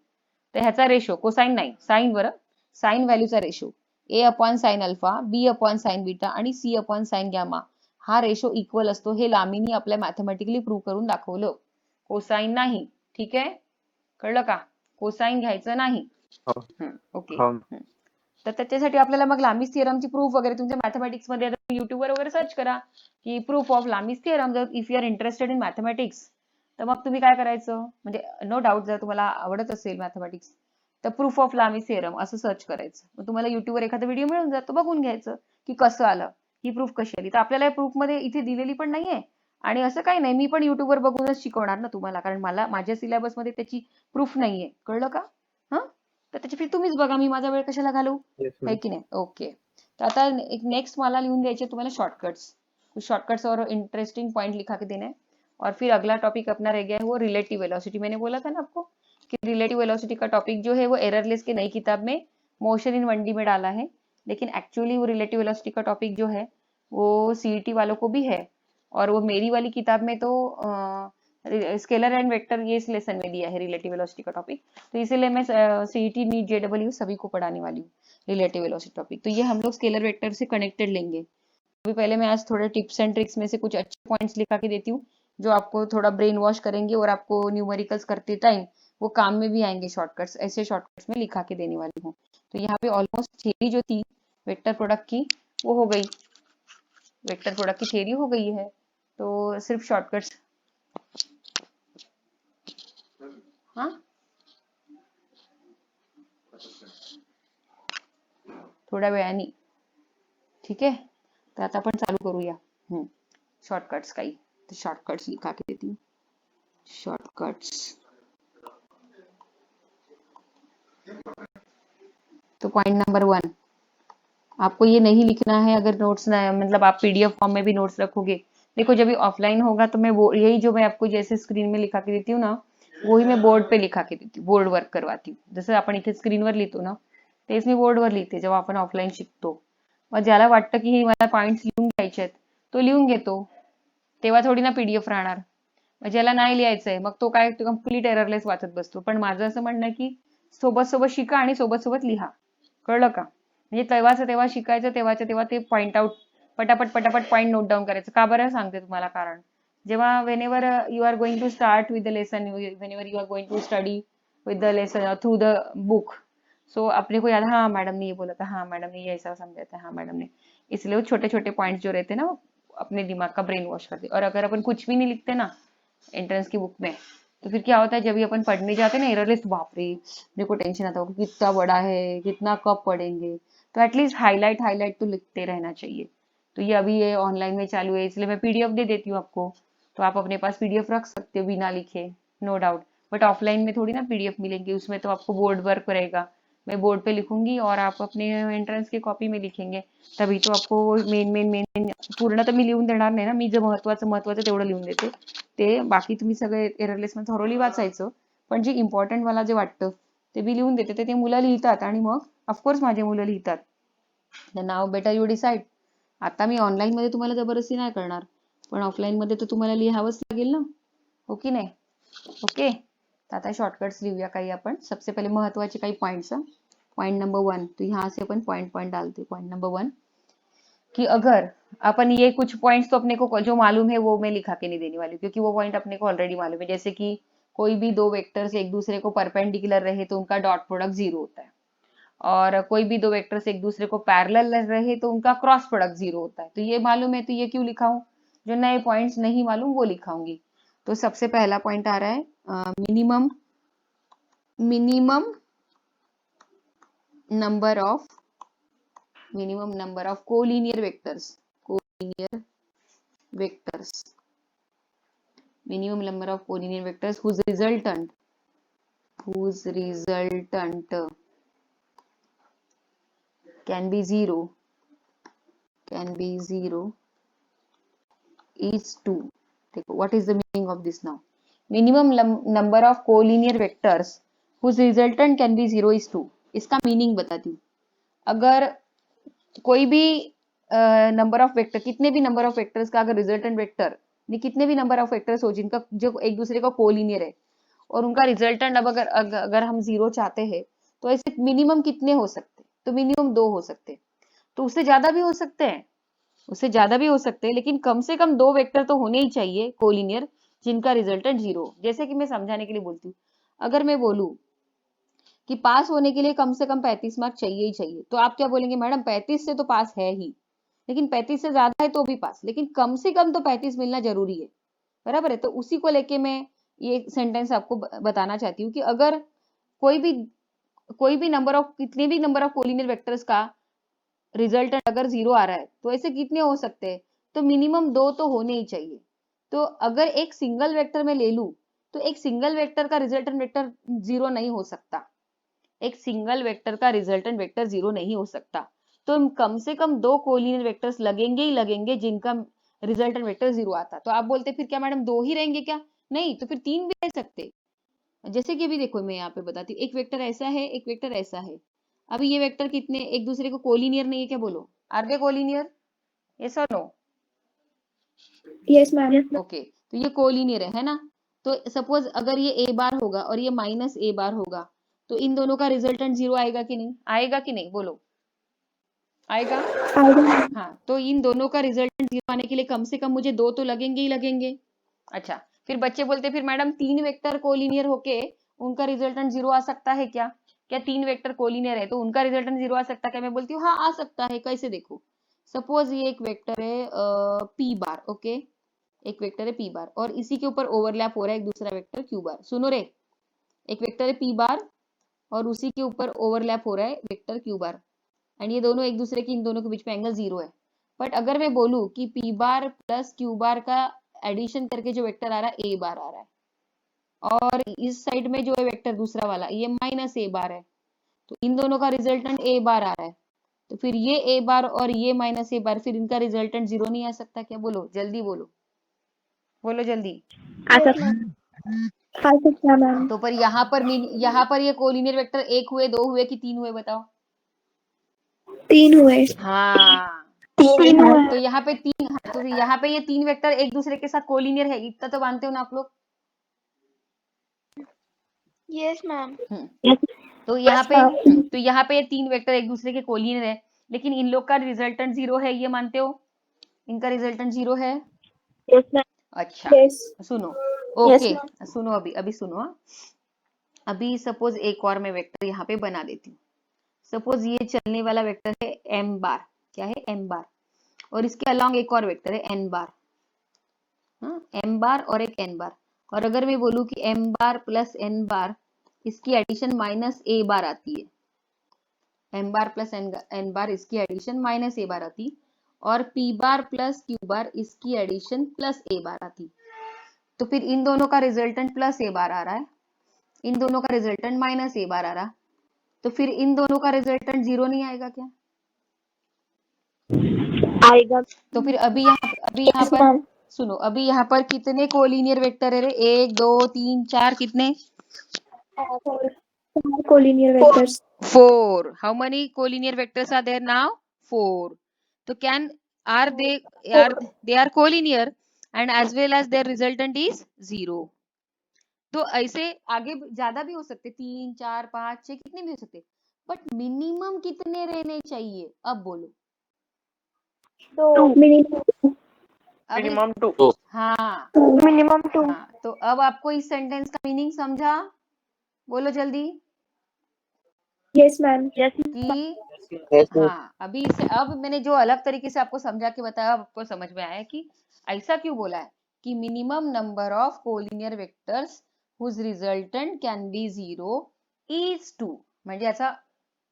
तर ह्याचा रेशो कोसाइन नाही साइन, बरं साइन व्हॅल्यूचा ratio A upon sine alpha B upon sine beta आणि सी अपॉन साइन गॅमा हा रेशो इक्वल असतो, हे लामीनी आपल्या मॅथमॅटिकली प्रूव्ह करून दाखवलं। कोसाइन नाही, ठीक आहे, कळलं का, कोसाइन घ्यायचं नाही। हो ओके, हो तर त्याच्यासाठी आपल्याला मग लामीज थिअरमची प्रूफ वगैरे तुमच्या मॅथमॅटिक्स मध्ये युट्यूबवर वगैरे सर्च करा की प्रूफ ऑफ लामीज थिअरम, जर if you are interested in mathematics तर मग तुम्ही काय करायचं, म्हणजे नो डाऊट जर तुम्हाला आवडत असेल मॅथमॅटिक्स तर प्रूफ ऑफ लामीज थिअरम असं सर्च करायचं, मग तुम्हाला युट्यूबवर एखादा व्हिडिओ मिळून जातो, बघून घ्यायचं की कसं आलं, ही प्रूफ कशी आली। तर आपल्याला प्रूफ मध्ये इथे दिलेली पण नाहीये आणि असं काही नाही, मी पण युट्यूबवर बघूनच शिकवणार ना तुम्हाला, कारण मला माझ्या सिलेबस मध्ये त्याची प्रूफ नाहीये, कळलं का। हा, तर त्याची फिर तुम्हीच बघा, मी माझा वेळ कशाला घालू, येस है मैम। की नाही। ओके, तो आता एक नेक्स्ट मला लिखून द्यायचे तुम्हाला शॉर्टकट्स, कुछ शॉर्टकट्स और इंटरेस्टिंग पॉइंट लिखा के देना है। और फिर अगला टॉपिक अपना रह गया है वो रिलेटिव वेलोसिटी। मैंने बोला था ना आपको कि रिलेटिव वेलोसिटी का टॉपिक जो है वो एररलेस की नई किताब में मोशन इन 1D में डाला है, लेकिन एक्चुअली वो रिलेटिव वेलोसिटी का टॉपिक जो है वो सीईटी वालों को भी है, और वो मेरी वाली किताब में तो स्केलर एंड वेक्टर ये इस लेसन में दिया है रिलेटिव वेलोसिटी का टॉपिक, तो इसीलिए मैं सीईटी नीट जेडब्ल्यू सभी को पढ़ाने वाली हूँ रिलेटिव वेलोसिटी टॉपिक। तो ये हम लोग स्केलर वेक्टर से कनेक्टेड लेंगे। अभी पहले मैं आज थोड़े टिप्स एंड ट्रिक्स में से कुछ अच्छे पॉइंट्स लिखा के देती हूँ जो आपको थोड़ा ब्रेन वॉश करेंगे और आपको न्यूमेरिकल्स करते टाइम वो काम में भी आएंगे। शॉर्टकट्स ऐसे शॉर्टकट्स में लिखा के देने वाली हूँ। तो यहाँ पे ऑलमोस्ट थियरी जो थी वेक्टर प्रोडक्ट की वो हो गई, वेक्टर प्रोडक्ट की थियरी हो गई है, तो सिर्फ शॉर्टकट्स। हाँ थोड्या वेळाने, ठीक आहे, तर आता आपण चालू करूया शॉर्टकट्स काही, तो शॉर्टकट्स लिखा के देती हूँ। शॉर्टकट्स, तो पॉइंट नंबर 1, आपको ये नहीं लिखना है अगर नोट्स ना, मतलब आप पीडीएफ फॉर्म में भी नोट्स रखोगे। देखो जब ये ऑफलाइन होगा तो मैं वो यही जो मैं आपको जैसे स्क्रीन में लिखा के देती हूँ ना, वही मैं बोर्ड पे लिखा के देती हूँ, बोर्ड वर्क करवाती हूँ। जसं आपण इथे स्क्रीनवर लिहितो ना तेच मी बोर्डवर लिहिते जेव्हा आपण ऑफलाईन शिकतो। मग ज्याला वाटतं की ही मला पॉइंट्स लिहून घ्यायचे आहेत तो लिहून घेतो, तेव्हा थोडी ना पीडीएफ राहणार। मग ज्याला नाही लिहायचंय मग तो काय कम्प्लीट एररलेस वाचत बसतो। पण माझं असं म्हणणं आहे की सोबत सोबत शिका आणि सोबत सोबत लिहा, कळलं का। म्हणजे तेव्हाचं तेव्हा शिकायचं, तेव्हाच्या तेव्हा ते पॉइंट आउट पटापट पटापट पॉइंट नोट डाऊन करायचं। का बरं सांगते तुम्हाला कारण, जेव्हा whenever you are going to start with the lesson, whenever you are going to study with the lesson through the book, so अपने को याद, हाँ मैडम ने ये बोला था, हाँ मैडम ने ये ऐसा समझाया था, हाँ मैडम ने, इसलिए वो छोटे छोटे पॉइंट्स जो रहते हैं ना अपने दिमाग का ब्रेन वॉश करते। और अगर अपन कुछ भी नहीं लिखते ना एंट्रेंस की बुक में तो फिर क्या होता है, जब भी अपन पढ़ने जाते हैं ना एररलेस, बाप रे मेरे को टेंशन आता होगा कितना बड़ा है, कितना कब पढ़ेंगे। तो एटलीस्ट हाईलाइट हाईलाइट तो लिखते रहना चाहिए। तो ये अभी ये ऑनलाइन में चालू है इसलिए मैं पीडीएफ दे देती हूँ आपको, तो आप अपने पास पीडीएफ रख सकते हो बिना लिखे, नो डाउट। बट ऑफलाइन में थोड़ी ना पीडीएफ मिलेंगी, उसमें तो आपको बोर्ड वर्क रहेगा, मैं बोर्ड पे लिखूंगी और आप अपने एंट्रन्स की कॉपी में लिखेंगे, तभी तो आपको मेन मेन मेन मेन पूर्ण तर मी लिहून देणार नाही ना, मी जे महत्वाचं तेवढं लिहून देते, ते बाकी तुम्ही सगळे एररलेस मध्ये थोरली वाचायचं, पण जे इम्पॉर्टंट मला जे वाटतं ते मी लिहून देते, ते मुलं लिहितात आणि मग ऑफकोर्स माझे मुलं लिहितात. नाव बेटा यू डिसाइड. आता मी ऑनलाईन मध्ये तुम्हाला जबरदस्ती नाही करणार, पण ऑफलाईन मध्ये तर तुम्हाला लिहावंच लागेल ना, हो की नाही? ओके, तो आता शॉर्टकट्स लिखूया काही आपण. सबसे पहले महत्वाचे काही पॉइंट्स. पॉइंट नंबर 1, तो यहाँ से अपन पॉइंट पॉइंट डालते. पॉइंट नंबर 1 कि अगर अपन ये कुछ पॉइंट्स तो अपने को जो मालूम है वो मैं लिखा के नहीं देने वाली, क्योंकि वो पॉइंट अपने को ऑलरेडी मालूम है. जैसे कि कोई भी दो वेक्टर्स एक दूसरे को परपेंडिकुलर रहे तो उनका डॉट प्रोडक्ट 0 होता है, और कोई भी दो वेक्टर्स एक दूसरे को पैरेलल रहे तो उनका क्रॉस प्रोडक्ट 0 होता है. तो ये मालूम है, तो ये क्यों लिखाऊं? जो नए पॉइंट्स नहीं मालूम वो लिखाऊंगी. तो सबसे पहला पॉइंट आ रहा है minimum number of collinear vectors. minimum number of collinear vectors whose resultant can be 0 is 2. What is the meaning of this now? Minimum number of collinear vectors whose resultant can be 0 is 2. इसका मीनिंग बताती हूँ. अगर कोई भी नंबर ऑफ वेक्टर, कितने भी नंबर ऑफ वेक्टर्स का अगर रिजल्टेंट वेक्टर, कितने भी नंबर ऑफ वेक्टर्स हो जिनका जो एक दूसरे को कोलिनियर है और उनका रिजल्टेंट अब अगर हम 0 चाहते हैं तो ऐसे मिनिमम कितने हो सकते? तो मिनिमम 2 हो सकते. तो उससे ज्यादा भी हो सकते हैं, लेकिन कम से कम 2 वेक्टर तो होने ही चाहिए कोलिनियर जिनका रिजल्टेंट 0. जैसे कि मैं समझाने के लिए बोलती हूँ, अगर मैं बोलूं कि पास होने के लिए कम से कम 35 मार्क चाहिए ही चाहिए, तो आप क्या बोलेंगे? मैडम 35 से तो पास है ही, लेकिन 35 से ज्यादा है तो भी पास, लेकिन कम से कम तो 35 मिलना जरूरी है, बराबर है? तो उसी को लेके मैं ये सेंटेंस आपको बताना चाहती हूँ कि अगर कोई भी नंबर ऑफ, कितने भी नंबर ऑफ कोलिनियर वेक्टर्स का रिजल्टेंट अगर 0 आ रहा है तो ऐसे कितने हो सकते हैं? तो मिनिमम 2 तो होने ही चाहिए. तो अगर एक सिंगल वेक्टर में ले लूं तो एक सिंगल वेक्टर का रिजल्टेंट वेक्टर 0 नहीं हो सकता. एक सिंगल वेक्टर का रिजल्टेंट वेक्टर 0 नहीं हो सकता. तो कम से कम 2 कोलिनियर वेक्टर्स लगेंगे ही लगेंगे जिनका रिजल्टेंट वेक्टर 0 आता. तो आप बोलते फिर क्या मैडम 2 ही रहेंगे क्या? नहीं, तो फिर 3 भी रह सकते. जैसे कि अभी देखो मैं यहाँ पे बताती हूँ, एक वेक्टर ऐसा है, एक वेक्टर ऐसा है. अभी ये वेक्टर कितने एक दूसरे को कोलिनियर नहीं है क्या? बोलो, आर दे कोलिनियर? यस और नो? Yes ma'am. ओके, तो ये कोलिनियर है ना. तो सपोज अगर ये ए बार होगा और ये माइनस ए बार होगा, तो इन दोनों का रिजल्टेंट 0 आएगा कि नहीं? आएगा कि नहीं? बोलो, आएगा? हाँ, तो इन दोनों का रिजल्टेंट 0 आने के लिए कम से कम मुझे 2 तो लगेंगे ही लगेंगे. अच्छा, फिर बच्चे बोलते फिर मैडम 3 वेक्टर कोलिनियर होके उनका रिजल्टेंट 0 आ सकता है क्या? क्या 3 वेक्टर कोलिनियर है तो उनका रिजल्टेंट 0 आ सकता है क्या? मैं बोलती हूँ हाँ आ सकता है. कैसे? देखो, सपोज ये एक वेक्टर है पी बार. ओके, एक वेक्टर है पी बार और इसी के ऊपर ओवरलैप हो रहा है एक दूसरा वेक्टर क्यू बार. सुनो रे, एक वेक्टर है पी बार और उसी के ऊपर ओवरलैप हो रहा है वेक्टर क्यू बार, एंड ये दोनों एक दूसरे की, इन दोनों के बीच में एंगल 0 है. बट अगर मैं बोलूं कि पी बार प्लस क्यू बार का एडिशन करके जो वेक्टर आ रहा है ए बार आ रहा है, और इस साइड में जो है वेक्टर दूसरा वाला ये माइनस ए बार है, तो इन दोनों का रिजल्टेंट ए बार आ रहा है. तो फिर ये ए बार और ये माइनस ए बार, फिर इनका रिजल्टेंट 0 नहीं आ सकता क्या? बोलो जल्दी, बोलो जल्दी. आ सकता मैम. तो पर यहाँ पर ये कोलिनियर वेक्टर 1 हुए, 2 हुए कि 3 हुए? बताओ. 3 हुए. हाँ, 3 हुए. तो यहाँ पे 3, तो यहाँ पे ये 3 वेक्टर एक दूसरे के साथ कोलिनियर है, इतना तो मानते हो ना आप लोग? Yes ma'am. तो यहाँ पे ये 3 वेक्टर एक दूसरे के कोलिनियर है, लेकिन इन लोग का रिजल्टेंट 0 है, ये मानते हो? इनका रिजल्टेंट 0 है. Yes ma'am. अच्छा, यस. सुनो. Yes okay, ma'am. सुनो, अभी सुनो. हाँ? अभी सपोज एक और मैं वेक्टर यहाँ पे बना देती हूँ. सपोज ये चलने वाला वेक्टर है एम बार. क्या है? एम बार. और इसके अलोंग एक और वेक्टर है एन बार. एम बार और एक एन बार. और अगर मैं बोलूं कि एम बार प्लस एन बार इसकी एडिशन माइनस ए बार आती है, एम बार प्लस एन बार इसकी एडिशन माइनस ए बार आती, और पी बार प्लस क्यू बार इसकी एडिशन प्लस ए बार आती, तो फिर इन दोनों का रिजल्टेंट प्लस ए बार आ रहा है, इन दोनों का रिजल्टेंट माइनस ए बार आ रहा. तो फिर इन दोनों का रिजल्टेंट 0 नहीं आएगा क्या? आएगा। तो फिर अभी यहाँ पर मैम सुनो, अभी यहाँ पर कितने कोलिनियर वेक्टर है रे? 1 2 3 4, कितने? 4 collinear vectors. 4. How many collinear vectors are there now? 4. So they are collinear and as well as their resultant is 0. तो ऐसे आगे ज्यादा भी हो सकते, 3 4 5 6 कितने भी हो सकते, बट मिनिमम कितने रहने चाहिए? अब बोलो। तो मिनिमम अभी मिनिमम 2। हाँ मिनिमम 2। हाँ, तो अब आपको इस सेंटेंस का मीनिंग समझा? बोलो जल्दी। Yes ma'am. यस कि हाँ, अभी इसे अब मैंने जो अलग तरीके से आपको समझा के बताया, आपको समझ में आया कि ऐसा क्यों बोला है कि minimum number of collinear vectors whose resultant can be 0 is 2. म्हणजे याचा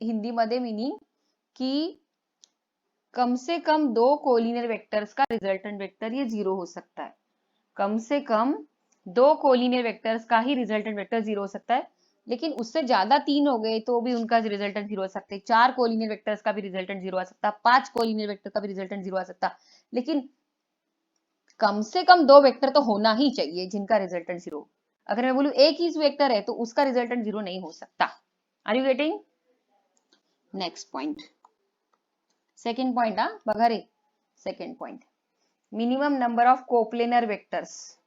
हिंदीमध्ये मीनिंग की कम से कम 2 कोलिनियर वेक्टर्स का रिजल्टेंट वेक्टर ये 0 हो सकता है. कम से कम 2 कोलिनियर वेक्टर्स का ही रिजल्टेंट वेक्टर 0 हो सकता है, लेकिन उससे ज्यादा 3 हो गए तो भी उनका रिजल्टेंट 0 हो सकते हैं. 4 कोलिनियर वेक्टर्स का भी रिजल्टेंट 0 आ सकता, 5 कोलिनियर वेक्टर का भी रिजल्टेंट 0 आ सकता, लेकिन कम से कम 2 वेक्टर तो होना ही चाहिए जिनका रिजल्टेंट 0. अगर मैं बोलूं एक ही वेक्टर है तो उसका रिजल्टेंट 0 नहीं हो सकता. Are you getting? Next point, second point. बघा रे, second point, minimum number of coplanar vectors.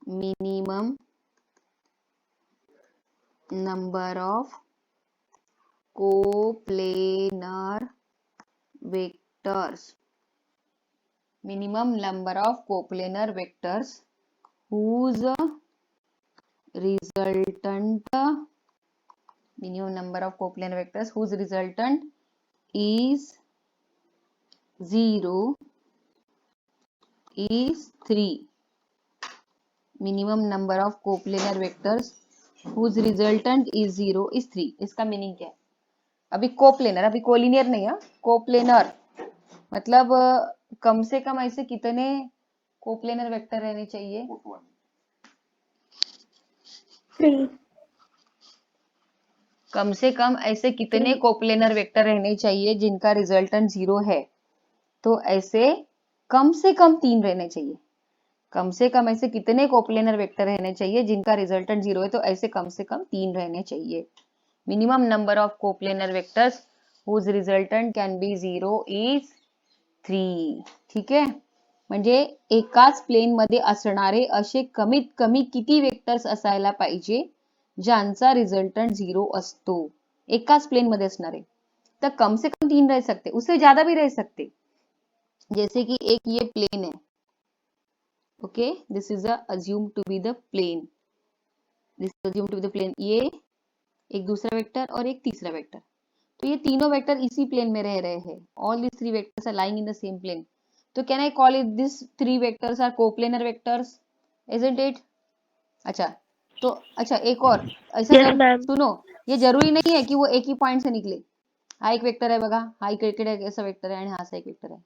Minimum number of coplanar vectors. Minimum number of coplanar vectors whose resultant, minimum number of coplanar vectors whose resultant is 0 is 3. Minimum number of coplanar vectors whose resultant is 0 is 3. इसका मीनिंग क्या है? अभी कोप्लेनर, अभी कोलिनियर नहीं है, कोप्लेनर मतलब कम से कम ऐसे कितने कोप्लेनर वेक्टर रहने चाहिए? 3। कम से कम ऐसे कितने कोप्लेनर वेक्टर रहने चाहिए जिनका रिजल्टेंट 0 है? तो ऐसे कम से कम 3 रहने चाहिए. कम से कम ऐसे कितने कोप्लेनर वेक्टर रहने चाहिए जिनका रिजल्टेंट 0 है? तो ऐसे कम से कम 3 रहने चाहिए. Minimum number of coplanar vectors whose resultant can be 0 is 3. ठीक आहे, म्हणजे एकाच प्लेन मध्ये असणारे असे कमीत कमी किती वेक्टर्स असायला पाहिजे ज्यांचा रिजल्टंट 0 असतो? एकाच प्लेन मध्ये असणारे. तर कम से कम 3 रह सकते, उससे ज्यादा भी रह सकते. जैसे कि एक ये प्लेन है, okay, this is assume to be the plane, this is assume to be the plane. ये एक दूसरा वेक्टर और एक तीसरा वेक्टर, तो ये तीनों वेक्टर इसी प्लेन में रह रहे हैं. All these 3 vectors are lying in the same plane. तो can I call it this 3 vectors are coplanar vectors, isn't it? अच्छा, तो अच्छा एक और ऐसा Yes, ma'am. सुनो, ये जरूरी नहीं है कि वो एक ही पॉइंट से निकले. हा एक वेक्टर आहे बघा, हा इकडे असा वेक्टर आहे आणि हा असा एक वेक्टर आहे.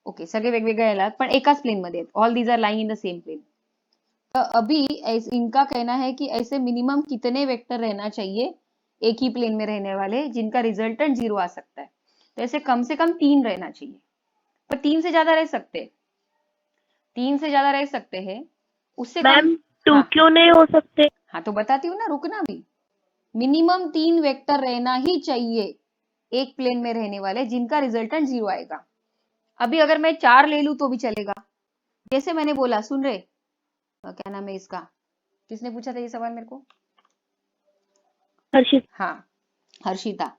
ओके, सगळे वेगवेगळे आहेत पण एकाच प्लेन मध्ये आहेत. All these are lying in the same plane. तो अभी इनका कहना है कि ऐसे मिनिमम कितने वेक्टर रहना चाहिए एक ही प्लेन में रहने वाले जिनका रिजल्टेंट 0 आ सकता है? तो ऐसे कम से कम 3 रहना चाहिए, पर 3 से ज्यादा रह सकते, 3 से ज्यादा रह सकते हैं. उससे कम, मैम 2 हाँ क्यों नहीं हो सकते? हाँ तो बताती हूँ ना, रुकना भी. मिनिमम 3 वेक्टर रहना ही चाहिए एक प्लेन में रहने वाले जिनका रिजल्टेंट 0 आएगा. अभी अगर मैं 4 ले लूं तो भी चलेगा. जैसे मैंने बोला, सुन रहे, क्या नाम है इसका, किसने पूछा था ये सवाल मेरे को? हर्षित। हाँ, हर्षिता.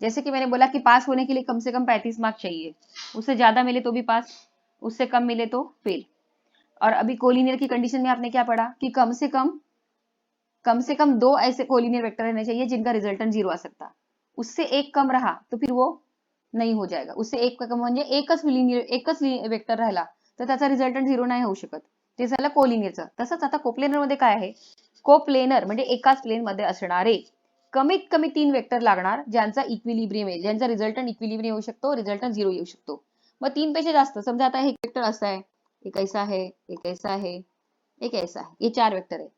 जैसे कि मैंने बोला कि पास होने के लिए कम से कम 35 मार्क चाहिए, उससे ज्यादा मिले तो भी पास, उससे कम मिले तो फेल. और अभी कोलिनियर की कंडीशन में आपने क्या पढ़ा कि कम से कम 2 ऐसे कोलिनियर वेक्टर रहने चाहिए जिनका रिजल्टेंट 0 आ सकता. उससे एक कम रहा तो फिर वो नाही हो जाएगा. उससे एक कम म्हणजे एकच वेक्टर राहिला तर त्याचा रिजल्टंट 0 नाही होऊ शकत. ते झालं कोलिनियरचं. तसंच आता कोप्लेनर मध्ये काय आहे? कोप्लेनर म्हणजे एकाच प्लेन मध्ये असणारे कमीत कमी 3 वेक्टर लागणार ज्यांचा इक्विलिब्रियम आहे, ज्यांचा रिजल्टंट इक्विलिब्रियम येऊ शकतो, रिजल्टंट 0 येऊ शकतो. मग 3 पेक्षा जास्त, समजा आता हे वेक्टर असा आहे, एक ऐसा है, एक ऐसा है, एक ऐसा है, ये 4 वेक्टर है.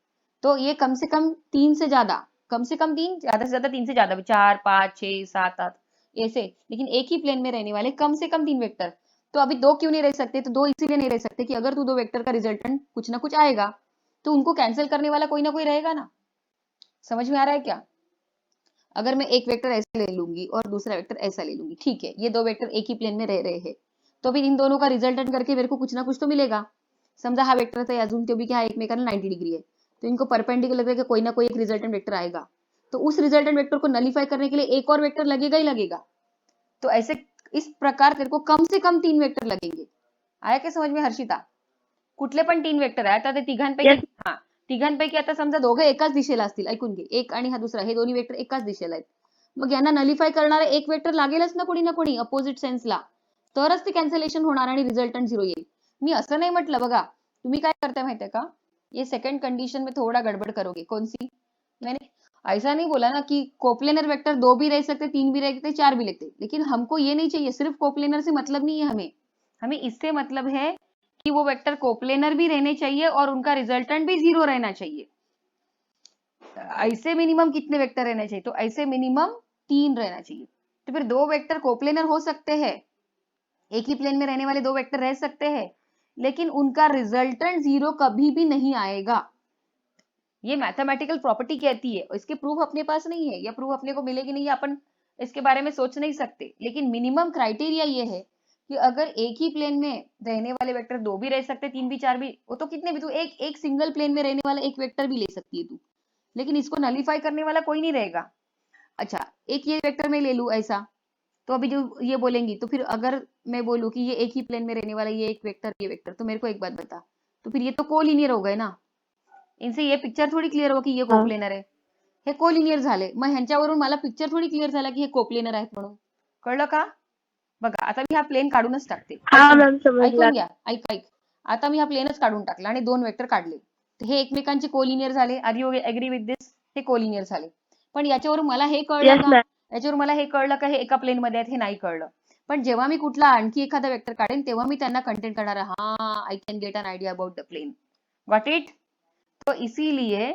तो ये कम से कम 3 से ज्यादा, कम से कम 3, ज्यादा से ज्यादा 3 से ज्यादा भी, 4, 5, 6, 7, 8 ऐसे, लेकिन एक ही प्लेन में रहने वाले कम से कम 3 वेक्टर। तो अभी 2 क्यों नहीं रह सकते? तो 2 इसीलिए नहीं रह सकते कि अगर तू 2 वेक्टर का रिजल्टेंट कुछ ना कुछ आएगा तो उनको कैंसिल करने वाला कोई ना कोई रहेगा ना। समझ में आ रहा है क्या? अगर मैं एक वेक्टर ऐसे ले लूंगी और दूसरा वेक्टर ऐसा ले लूंगी, ठीक है, ये 2 वेक्टर एक ही प्लेन में रह रहे हैं, तो फिर इन दोनों का रिजल्टेंट करके मेरे को कुछ ना कुछ तो मिलेगा। समजा हा वेक्टर तर अजून ते की हा एकमेकांना 90 डिग्री है, तो इनको परपेंडिकुलर करके कोई ना कोई एक रिजल्टेंट वेक्टर आएगा, तो उस रिजल्टेंट वेक्टर को नलीफाई करने के लिए एक और वेक्टर लगेगा ही लगेगा। तो ऐसे इस प्रकार तेरे को कम से कम 3 वेक्टर लगेंगे। आया क्या समझ में हर्षिता? कुठले पण 3 वेक्टर आहे, आता ते तिघांपैकी Yes. हा तिघांपैकी आता समजा दोघे एकाच दिशेला असतील, ऐकून घे, एक आणि हा दुसरा, हे दोन्ही वेक्टर एकाच दिशेला आहेत, मग यांना नलिफाय करणारा एक वेक्टर लागेलच ना कोणी अपोजिट सेन्सला, तरच ते कॅन्सलेशन होणार आणि रिझल्टंट 0 येईल। मी असं नाही म्हटलं, बघा तुम्ही काय करताय माहितीये का, ये सेकंड कंडीशन में थोड़ा गड़बड़ करोगे। कौन सी? मैंने ऐसा नहीं बोला ना कि कोप्लेनर वेक्टर 2 भी रह सकते, 3 भी रह सकते, 4 भी लगते, लेकिन हमको ये नहीं चाहिए, सिर्फ कोप्लेनर से मतलब नहीं है हमें, हमें इससे मतलब है कि वो वेक्टर कोप्लेनर भी रहने चाहिए और उनका रिजल्टेंट भी 0 रहना चाहिए। ऐसे मिनिमम कितने वेक्टर रहने चाहिए? तो ऐसे मिनिमम 3 रहना चाहिए। तो फिर 2 वेक्टर कोप्लेनर हो सकते हैं, एक ही प्लेन में रहने वाले 2 वेक्टर रह सकते हैं, लेकिन उनका रिजल्टेंट 0 कभी भी नहीं आएगा। ये मैथमेटिकल प्रॉपर्टी कहती है, इसके प्रूफ अपने पास नहीं है, या प्रूफ अपने को मिलेगी नहीं, अपन इसके बारे में सोच नहीं सकते, लेकिन मिनिमम क्राइटेरिया ये है कि अगर एक ही प्लेन में रहने वाले वेक्टर 2 भी रह सकते, 3 भी, 4 भी, वो तो कितने भी, तू एक सिंगल प्लेन में रहने वाला एक वेक्टर भी ले सकती है तू, लेकिन इसको नलीफाई करने वाला कोई नहीं रहेगा। अच्छा, एक ये वेक्टर में ले लू ऐसा, तो अभी जो ये बोलेंगी, तो फिर अगर मैं बोलूं कि ये एक ही प्लेन में रहने वाला ये एक वेक्टर, ये वेक्टर, तो मेरे को एक बात बता, तो फिर ये तो कोलिनियर हो गए ना, इनसे ये पिक्चर थोडी क्लिअर हो की ये हाँ कोप्लेनर आहे, हे कोलिनियर झाले, मग ह्यांच्यावरून मला पिक्चर थोडी क्लिअर झाला की हे कोप्लेनर आहेत म्हणून। कळलं का? बघा आता मी हा प्लेन काढूनच टाकते, हाँ ऐकून मैम समझ ला ऐकून घ्या, ऐक, आता मी हा प्लेनच काढून टाकला आणि 2 वेक्टर काढले, तर हे एकमेकांचे कोलिनियर झाले। Are you agree with this? हे कोलिनियर झाले, पण याच्यावरून मला हे कळलं यस का, मैम याच्यावरून मला हे कळलं का हे एका प्लेन मध्ये आहेत, हे नाही कळलं। पण जेव्हा मी कुठला आणखी एखादा वेक्टर काढेन तेव्हा मी त्यांना कंटेंट करणार, हा I can get an idea about the plane, got it? तो इसीलिए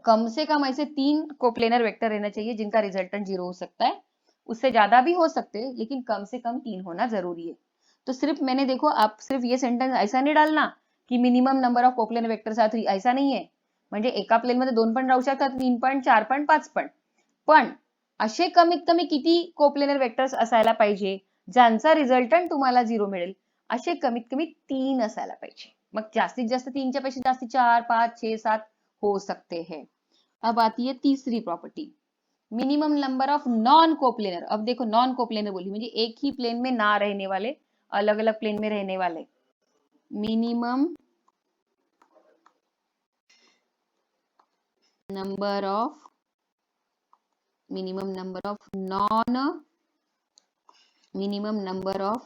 कम से कम ऐसे 3 कोप्लेनर वेक्टर रहना चाहिए जिनका रिजल्टेंट 0 हो सकता है, उससे ज्यादा भी हो सकते हैं, लेकिन कम से कम 3 होना जरूरी है। तो सिर्फ मैंने देखो, आप सिर्फ ये सेंटेंस ऐसा नहीं डालना की minimum number of coplanar vectors are 3, ऐसा नाही आहे, म्हणजे एका प्लेन मध्ये 2 पण राहू शकतात, 3 पण, 4 पण, 5 पण असे कमीत कमी किती कोप्लेनर वेक्टर्स असायला पाहिजे ज्यांचा रिजल्टंट तुम्हाला 0 मिळेल? असे कमीत कमी 3 असायला पाहिजे, मग जास्तीत जास्त 3 च्या पेक्षा जास्ती 4, 5, 6, 7 हो सकते हैं। अब आती है तीसरी property, minimum number of non coplanar. अब देखो नॉन कोप्लेनर बोली म्हणजे एक ही प्लेन में ना रहने वाले, अलग अलग प्लेन में रहने वाले, minimum number of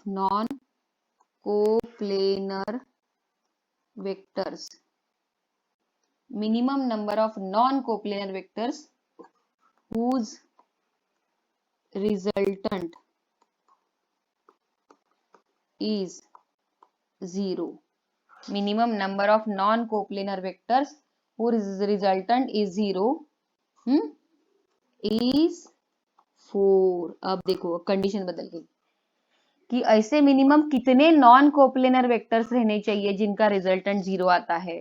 non coplanar vectors, minimum number of non-coplanar vectors whose resultant is 0. Minimum number of non-coplanar vectors whose resultant is 0 is 4. अब देखो कंडीशन बदल गई कि ऐसे मिनिमम कितने नॉन कोप्लेनर वेक्टर्स रहने चाहिए जिनका रिजल्टेंट 0 आता है।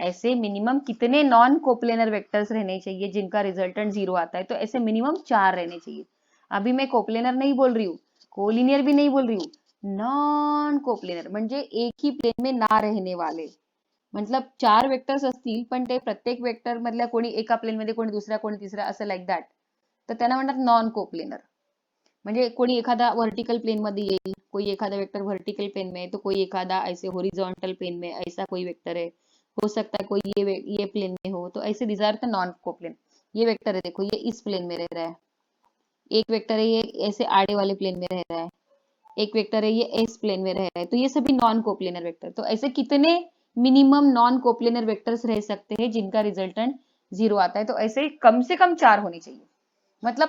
ऐसे मिनिमम कितने नॉन कोप्लेनर वेक्टर्स रहने चाहिए जिनका रिजल्टेंट 0 आता है? तो ऐसे मिनिमम 4 रहने चाहिए। अभी मैं कोप्लेनर नहीं बोल रही हूँ, कोलिनियर भी नहीं बोल रही हूँ, नॉन कोप्लेनर म्हणजे एक ही प्लेन में ना रहने वाले, मतलब 4 वेक्टर्स असतील पण ते प्रत्येक वेक्टर मधल्या कोणी एका प्लेन मध्ये, कोणी दुसरा, कोणी तिसरा, असं लाईक दॅट, तर त्यांना म्हणतात नॉन कोप्लेनर। म्हणजे कोणी एखादा वर्टिकल प्लेन मध्ये येईल, कोई एखादा वेक्टर वर्टिकल प्लेन में है, तो कोई एखादा ऐसे हॉरिजॉन्टल प्लेन में, ऐसा कोई वेक्टर है, हो सकता है कोई ये प्लेन में हो, तो ऐसे डिजायर द नॉन कोप्लेन। ये वेक्टर है, देखो ये इस प्लेन में रह रहा है, एक वेक्टर है ये ऐसे आड़े वाले प्लेन में रह रहा है, एक वेक्टर है ये एस प्लेन में रह रहा है, तो ये सभी नॉन कोप्लेनर वेक्टर। तो ऐसे कितने मिनिमम नॉन कोप्लेनर वेक्टर्स रह सकते हैं जिनका रिजल्टेंट 0 आता है? तो ऐसे कम से कम 4 होने चाहिए, मतलब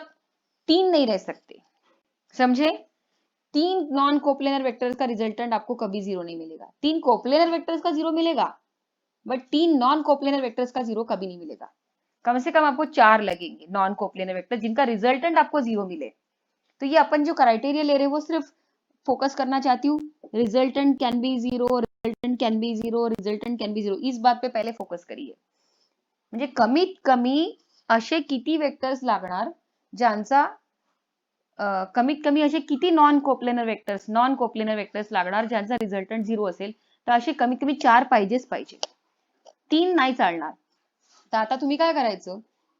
3 नहीं रह सकते, समझे? 3 नॉन कोप्लेनर वेक्टर्स का रिजल्टेंट आपको कभी 0 नहीं मिलेगा। 3 कोप्लेनर वेक्टर्स का 0 मिलेगा, बट 3 नॉन कोप्लेनर वेक्टर्स का 0 कभी नहीं मिलेगा। कम से कम आपको 4 लगेंगे नॉन कोप्लेनर वेक्टर जिनका रिजल्टेंट आपको 0 मिले। तो ये अपन जो क्राइटेरिया ले रहे हैं वो सिर्फ फोकस करना चाहती हूँ, resultant can be 0, resultant can be 0, resultant can be 0, इस बात पे पहले फोकस करिए। म्हणजे कमीत कमी असे किती वेक्टर्स लागणार ज्यांचा कमीत कमी असे किती नॉन कोप्लेनर वेक्टर्स लागणार ज्यांचा रिझल्टंट 0 असेल, तर असे कमीत कमी 4 पाहिजेच पाहिजे, 3 नाही चालणार। तर आता तुम्ही काय करायचं,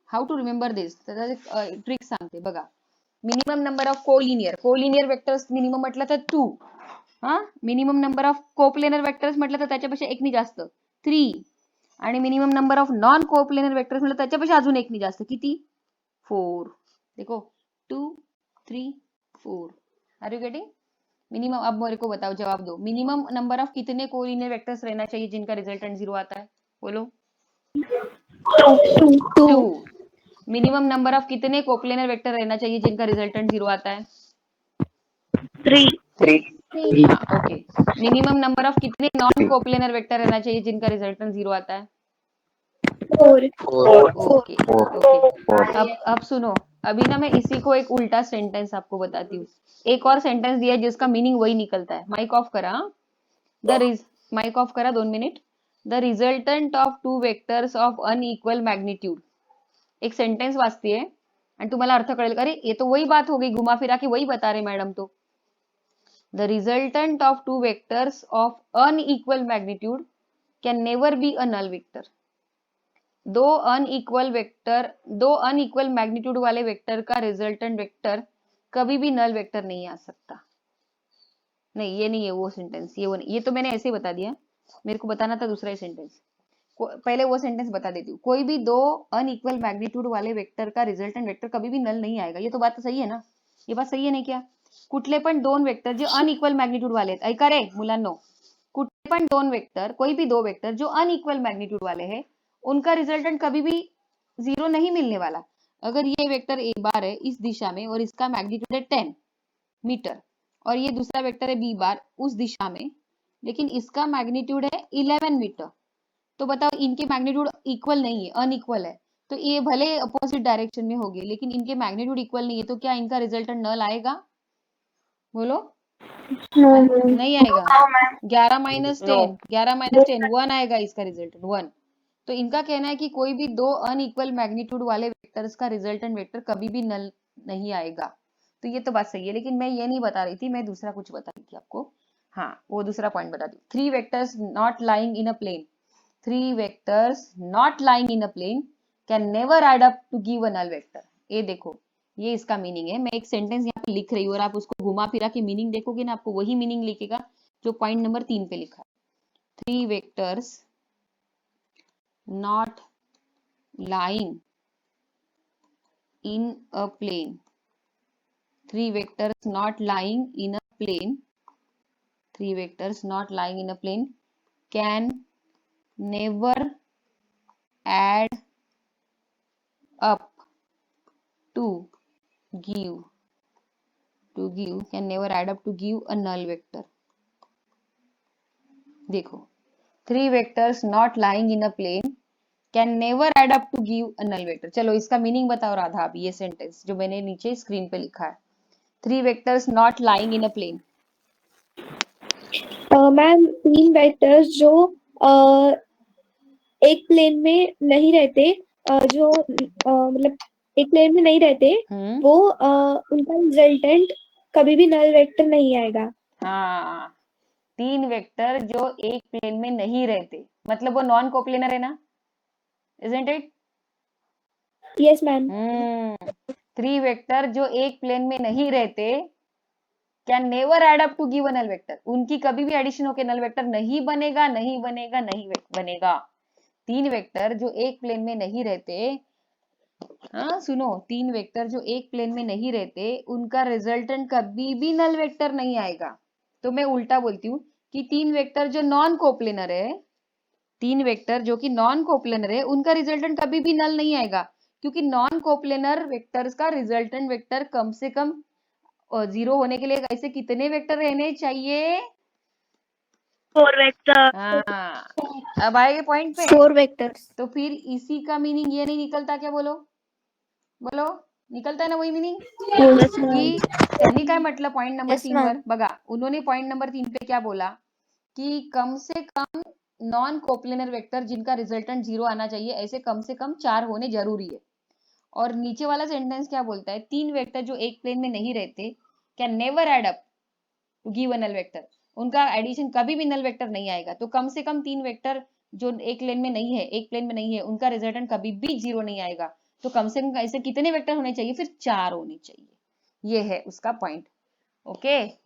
हाऊ टू रिमेंबर दिस, त्याचा ट्रिक सांगते बघा। Minimum number of collinear vectors minimum म्हटलं तर 2, हा, minimum number of coplanar vectors म्हटलं तर त्याच्यापेक्षा एकनी जास्त 3, आणि minimum number of non coplanar vectors म्हटलं त्याच्यापेक्षा अजून एकनी जास्त किती 4। देखो 2 3 4, आर यू गेटिंग? मिनिमम, अब मेरे को बताओ, जवाब दो, मिनिमम नंबर ऑफ कितने कोलिनियर वेक्टर्स रहना चाहिए जिनका रिजल्टेंट 0 आता है, बोलो। 2। मिनिमम नंबर ऑफ कितने कोप्लेनर वेक्टर रहना चाहिए जिनका रिजल्टेंट 0 आता है? 3। हाँ, ओके। मिनिमम नंबर ऑफ कितने नॉन कोप्लेनर वेक्टर रहना चाहिए जिनका रिजल्टेंट 0 आता है? 4। Okay okay. अब सुनो, अभी ना मैं इसी को एक उल्टा सेंटेंस आपको बताती हूँ। एक और सेंटेंस दिया है जिसका मीनिंग वही निकलता है। माइक ऑफ करा, माइक ऑफ करा 2 minute. The resultant of 2 vectors of unequal magnitude, एक सेंटेंस वाचती है आणि तुम्हाला अर्थ कळेल, अरे ये तो वही बात हो गई, घुमा फिरा के वही बता रहे मैडम। तो the resultant of 2 vectors of unequal magnitude can never be a null vector. दो अनइक्वल मैग्नीट्यूड वाले वेक्टर का रिजल्टेंट वेक्टर कभी भी नल वेक्टर नहीं आ सकता। नहीं, ये नहीं है वो सेंटेंस, ये वो नहीं, ये तो मैंने ऐसे ही बता दिया, मेरे को बताना था दूसरा ही सेंटेंस। पहले वो सेंटेंस बता देती हूँ। कोई भी दो अनइक्वल मैग्नीट्यूड वाले वेक्टर का रिजल्टेंट वेक्टर कभी भी नल नहीं आएगा। ये तो बात सही है ना, ये बात सही है नहीं क्या? कुठले पण दोन वेक्टर जो अनइक्वल मैग्नीट्यूड वाले आहेत, ऐका रे मुलांनो, कुठले पण दोन वेक्टर, कोई भी दो वेक्टर जो अनइक्वल मैग्नीट्यूड वाले हैं, उनका रिजल्टेंट कभी भी 0 नहीं मिलने वाला। अगर ये वेक्टर ए बार है इस दिशा में और इसका मैग्नीट्यूड है 10 मीटर, और ये दूसरा वेक्टर है बी बार उस दिशा में, लेकिन इसका मैग्नीट्यूड है 11 मीटर, तो बताओ इनके मैग्नीट्यूड इक्वल नहीं है, अनइक्वल है। तो ये भले अपोजिट डायरेक्शन में होगी लेकिन इनके मैग्नीट्यूड इक्वल नहीं है, तो क्या इनका रिजल्टेंट नल आएगा? बोलो। नहीं आएगा। 11 माइनस 10, 11 माइनस 10 1 आएगा इसका रिजल्टेंट, 1। तो इनका कहना है कि कोई भी दो अनइक्वल मैग्नीट्यूड वाले वेक्टर्स का रिजल्टेंट वेक्टर कभी भी नल नहीं आएगा। तो ये तो बात सही है, लेकिन मैं ये नहीं बता रही थी, मैं दूसरा कुछ बता रही थी आपको। हाँ, वो दूसरा पॉइंट बता दी। 3 vectors not lying in a plane, 3 vectors not lying in a plane can never add up to give a null vector. ये देखो, ये इसका मीनिंग है। मैं एक सेंटेंस यहाँ पे लिख रही हूँ और आप उसको घुमा फिरा के मीनिंग देखोगे ना, आपको वही मीनिंग लिखेगा जो पॉइंट नंबर 3 पे लिखा है। 3 vectors not lying in a plane, 3 vectors not lying in a plane, 3 vectors not lying in a plane can never add up to give can never add up to give a null vector। देखो, 3 vectors not lying in a plane can never add up to give a null vector. चलो इसका मीनिंग बताओ राधा, अब ये सेंटेंस जो मैंने नीचे स्क्रीन पे लिखा है, 3 vectors not lying in a plane. Ma'am 3 वेक्टर्स जो एक प्लेन में नहीं रहते, जो मतलब एक प्लेन में नहीं रहते, वो उनका रिजल्टेंट कभी भी नल वेक्टर नहीं आएगा। हाँ, 3 वेक्टर जो एक प्लेन में नहीं रहते, मतलब वो नॉन कोप्लेनर है ना, isn't it? Yes ma'am. 3 vector जो एक प्लेन में नहीं रहते can never add up to give a null vector, उनकी कभी भी एडिशन होकर नल वेक्टर नहीं बनेगा, नहीं बनेगा, नहीं बनेगा। 3 वेक्टर जो एक प्लेन में नहीं रहते, हाँ सुनो, 3 वेक्टर जो एक प्लेन में नहीं रहते, उनका रिजल्टेंट कभी भी नल वेक्टर नहीं आएगा। तो मैं उल्टा बोलती हूँ कि 3 वेक्टर जो नॉन कोप्लेनर है, 3 वेक्टर जो कि नॉन कोप्लेनर है, उनका रिजल्टेंट कभी भी नल नहीं आएगा, क्योंकि नॉन कोप्लेनर वेक्टर्स का रिजल्टेंट वेक्टर कम से कम 0 होने के लिए ऐसे कितने वेक्टर रहने चाहिए? 4 वेक्टर। हाँ, अब आएंगे पॉइंट पे। 4 वेक्टर्स। तो फिर इसी का मीनिंग ये नहीं निकलता क्या? बोलो बोलो, निकलता है ना वही मीनिंग की त्यांनी काय म्हटलं पॉइंट नंबर 3 वर बघा, उन्होंने पॉइंट नंबर 3 पे क्या बोला कि कम से कम नॉन कोप्लेनर वेक्टर जिनका रिजल्टेंट 0 आना चाहिए ऐसे कम से कम 4 होने जरूरी है। और नीचे वाला सेंटेंस क्या बोलता है? 3 वेक्टर जो एक प्लेन में नहीं रहते can never add up to give a null vector, उनका एडिशन कभी भी नल वेक्टर नहीं आएगा। तो कम से कम 3 वेक्टर जो एक प्लेन में नहीं है, एक प्लेन में नहीं है, उनका रिजल्टेंट कभी भी 0 नहीं आएगा। तो कम से कम ऐसे कितने वेक्टर होने चाहिए? फिर 4 होने चाहिए। ये है उसका पॉइंट। ओके।